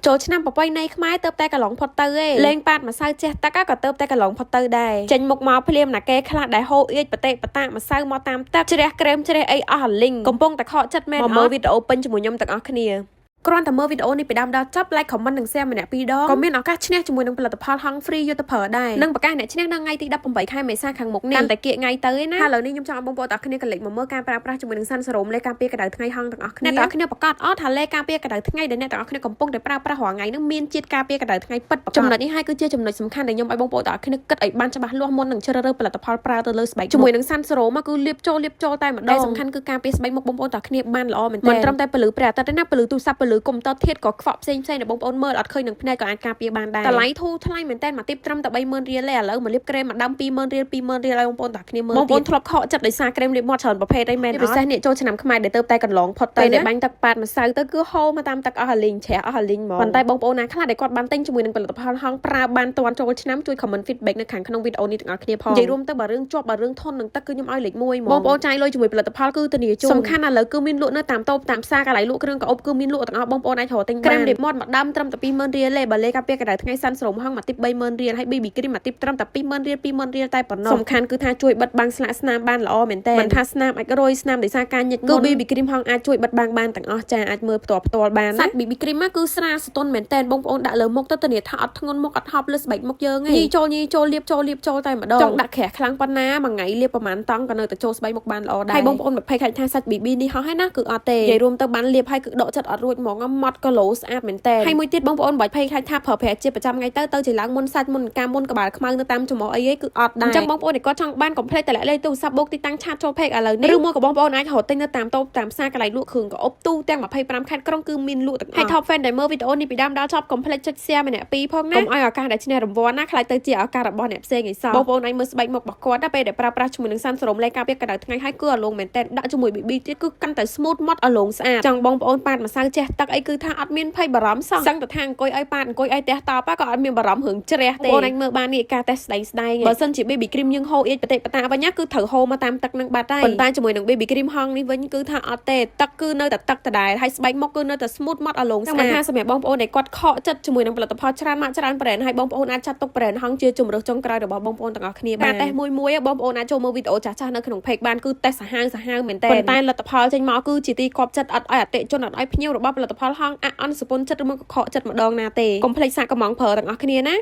ចូលឆ្នាំប្រពៃណីខ្មែរទៅតែកន្លងផុតទៅឯងលេងប៉ាតម្សៅចេះតាក៏ទៅតែកន្លងផុតទៅដែរចេញមុខមកភ្លាមណាគេខ្លះដែលហូអៀចបតិបតាម្សៅមកតាមទឹកជ្រះក្រែមជ្រះអីអស់អាលីងកំពុងតែខកចិត្តមែនមកមើលវីដេអូពេញជាមួយខ្ញុំទាំងអស់គ្នាគ្រាន់តែមើលវីដេអូនេះពីដើមដល់ចប់ like comment និង share ម្នាក់ពីរដងក៏មានឱកាសឈ្នះជាមួយនឹងផលិតផលហង free យកទៅប្រើដែរនឹងប្រកាសអ្នកឈ្នះនៅថ្ងៃទី18ខែមេសាខាងមុខនេះកាន់តែគៀកថ្ងៃទៅឯណាឥឡូវនេះខ្ញុំចង់ឲ្យបងប្អូនទាំងអស់គ្នាកលិចមកមើលការប្រើប្រាស់ជាមួយនឹងសាន់សេរ៉ូមលេខការពារកម្ដៅថ្ងៃហងទាំងអស់គ្នាអ្នកទាំងអស់គ្នាប្រកាសអត់ថាលេខការពារកម្ដៅថ្ងៃដែលអ្នកទាំងអស់គ្នាកំពុងតែប្រើប្រាស់រាល់ថ្ងៃនឹងមានជាតិការពារកម្ដៅថ្ងៃពិតប្រាកដចំណុចនេះហើយគឺជាចំណុចសំខាន់ដែលខ្ញុំឲ្យបងប្អូនទាំងអស់គ្នាគិតឲ្យបានច្បាស់លាស់មុននឹងជ្រើសរើសផលិតផលប្រើទៅលើស្បែកជាមួយនឹងសាន់សេរ៉ូមគឺលាបចូលតែម្ដងសំខាន់គឺការពារស្បែកមុខបងប្អូនទាំងអស់គ្នាបានល្អមែនទែនមិនត្រឹមតែពលឺព្រះអាទិត្យទេណាពលឺទូរស័ព្ទពលឺកុំព្យូទ័រធាតុក៏ខ្វក់ផ្សេងដែលបងប្អូនមើលអត់ឃើញនឹងភ្នែកក៏អាចការពារបានដែរតម្លៃធូរថ្លៃមែនតើមកទីបត្រឹមតែ30000រៀលទេឥឡូវមកលាបក្រែមមកដាំ20000រៀល20000រៀលឲ្យបងប្អូនទាំងគ្នាមើលបងប្អូនធ្លាប់ខកចិត្តដោយសារក្រែមលាបមាត់ច្រើនប្រភេទអីមែនពិសេសនេះចូលឆ្នាំខ្មែរដែលទៅតែកន្លងផុតទៅដែលបាញ់ទឹកប៉ាតម្សៅទៅគឺហូរមកតាមទឹកអស់អាលីងជ្រះអស់អាលីងហ្មងប៉ុន្តែបងប្អូនណាខ្លះដែលគាត់បានទិញជាមួយនឹងផលិតផលហងប្រើបានតាន់ចូលឆ្នាំជួយ comment feedback នៅខាងក្នុងវីដេអូនេះទាំងអស់គ្នាផងនិយាយរួមទៅបើរឿងជាប់បើរឿងធន់នឹងទឹកគឺខ្ញុំឲ្យលេខ1ហ្មងបងប្អូនចាយលុយជាមួយផលិតផលគឺធានាជូនសំខាន់ណាស់ឥឡូវគឺមានលក់នៅតាមតូបតាមផ្សារកន្លែងលក់គ្រឿងកៅអុបគឺមានលក់ទាំងអស់បងប្អូនអាចរកទិញបានក្រែមលាបមាត់មកដាំត្រឹមតែ20000រៀលទេបើលេខការពារកម្ដៅថ្ងៃសាន់ស្រោមហងមកទី30000រៀលហើយ BB cream មកទីត្រឹមតែ20000រៀល20000រៀលតែប៉ុណ្ណោះសំខាន់គឺថាជួយបិទបាំងស្លាកស្នាមបានល្អមែនតើមិនថាស្នាមអាចរយស្នាមដោយសារការញិចគឺ BB cream ហងអាចជួយបិទបាំងបានទាំងអស់ចាអាចមើលផ្ទាល់បានសាច់ BB cream គឺស្រាលស្ទន់មែនតើបងប្អូនដាក់លើមុខទៅធានាថាអត់ធ្ងន់មុខអត់ហប់លើស្បែកមុខយើងទេញីចូលលាបចូលតែម្ដងចង់ដាក់ក្រាស់ខ្លាំងប៉ុណ្ណាមួយថ្ងៃលាបប្រហែលតង់ក៏នៅតែចូលស្បែកមុខបានល្អដែរហើយបងប្អូន20ខែថាសាច់ BB នេះហោះហើយណាគឺអត់ទេនិយាយរួមទៅបានលាបហើយគឺដកចិត្តអត់រួចហ្មងម៉ត់ក៏លោស្អាតមែនតើហើយមួយទៀតបងប្អូន20ខែថាប្រើប្រាស់ជាប្រចាំថ្ងៃទៅជាឡើងមុនសាច់មុនកាមមុនក្បាលខ្មៅនៅតាមចំហអីគឺអត់ដែរអញ្ចឹងបងប្អូនដែលគាត់ចង់បានកុំភ្លេចតែលេខទូរស័ព្ទបូកទីតាំងឆាតចូលពេកឥឡូវនេះឬមួយក៏បងប្អូនអាចរកទិញនៅតាមតូបតាមផ្សារកន្លែងលក់គ្រឿងកៅអុបទូទាំង25ខេត្តក្រុងគឺមានលក់ទាំងអស់ហើយ top fan ដែលមើលវីដេអូនេះពីដើមដល់ចប់កុំភ្លេចចុច share ម្នាក់ពីរផងណាកុំឲ្យឱកាសដែលឈ្នះរង្វាន់ណាខ្លាចទៅជាឱកាសរបស់អ្នកផ្សេងឯសោះបងប្អូនអាចមើលស្បែកមុខរបស់គាត់ដល់ពេលដែលប្រើប្រាស់ជាមួយនឹងសាន់សេរ៉ូមលេខការពារកម្ដៅថ្ងៃហើយគឺអាឡងមែនតើដាក់ជាមួយ BB ទៀតគឺកាន់តែ smooth ម៉ត់អាឡងស្អាតចង់បងប្អូនប៉ាតម្សៅចេះទឹកអីគឺថាអត់មានភ័យបារម្ភសោះសឹងតែថាអង្គុយឲ្យប៉ាអង្គុយឲ្យទះតបក៏អត់មានបារម្ភរឿងជ្រះទេបងប្អូនអាចមើលបាននេះការតេស្តស្ដែងបើសិនជា BB cream យើងហូរអៀចបតិបតាវិញគឺត្រូវហូរមកតាមទឹកនឹងបាត់ហើយប៉ុន្តែជាមួយនឹង BB cream ហងនេះវិញគឺថាអត់ទេទឹកគឺនៅតែទឹកដដែលហើយស្បែកមុខគឺនៅតែ smooth ម៉ត់អាឡងស្អាតថាសម្រាប់បងប្អូនដែលគាត់ខកចិត្តជាមួយនឹងផលិតផលច្រើនម៉ាក់ច្រើន brand ហើយបងប្អូនអាចចាត់ទុក brand ហងជាជំរើសចុងក្រោយរបស់បងប្អូនទាំងអស់គ្នាបានតែមួយបងប្អូនអាចចូលមើលវីដេអូចាស់ៗនៅក្នុង page បានគឺតេស្តសាហាវមែនតើប៉ុន្តែលទ្ធផលចេញមកគឺជាទីគាប់ចិត្តអត់ឲ្យអតិជនអត់ឲ្យភ្ញៀវរបស់ផលិតផលហងអន់សពុនចិត្តឬមកខកចិត្តម្ដងណាទេកុំភ្លេចសាកកំងប្រើទាំងអស់គ្នាណា